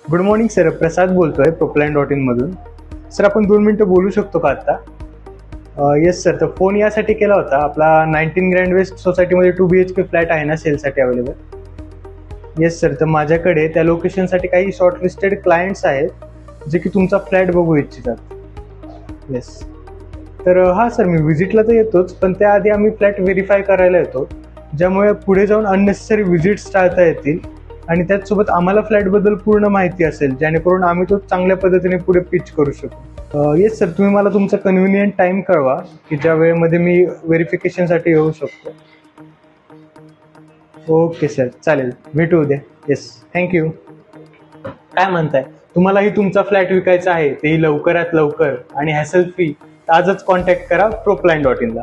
Good morning sir, प्रसाद बोलतोय propline.in मधून. Sir आपण 2 मिनिटं बोलू शकतो का आता? येस सर, तर फोन यासाठी केला होता. आपला 19 ग्रँड वेस्ट सोसायटीमध्ये 2 BHK फ्लॅट आहे ना सेलसाठी अवेलेबल? येस सर, तर माझ्याकडे त्या लोकेशनसाठी काही शॉर्टलिस्टेड क्लायंट्स आहेत जे की तुमचा फ्लॅट बघू इच्छितात. येस, तर हां सर, मी व्हिजिटला तर येतोच, पण त्याआधी आम्ही फ्लॅट व्हेरीफाय करायला येतो, ज्यामुळे पुढे जाऊन अननेसेसरी व्हिजिट्स टाळता येतील आणि त्याचसोबत आम्हाला फ्लॅटबद्दल पूर्ण माहिती असेल, जेणेकरून आम्ही तो चांगल्या पद्धतीने पुढे पिच करू शकू. येस सर, तुम्ही मला तुमचा कन्व्हिनियंट टाइम कळवा की ज्या वेळेमध्ये मी व्हेरिफिकेशनसाठी येऊ शकतो. ओके सर, चालेल, भेटू उद्या. Yes, thank you. काय म्हणताय? तुम्हालाही तुमचा फ्लॅट विकायचा आहे, तेही लवकरात लवकर आणि हॅसल फ्री, आजच कॉन्टॅक्ट करा propline.in ला.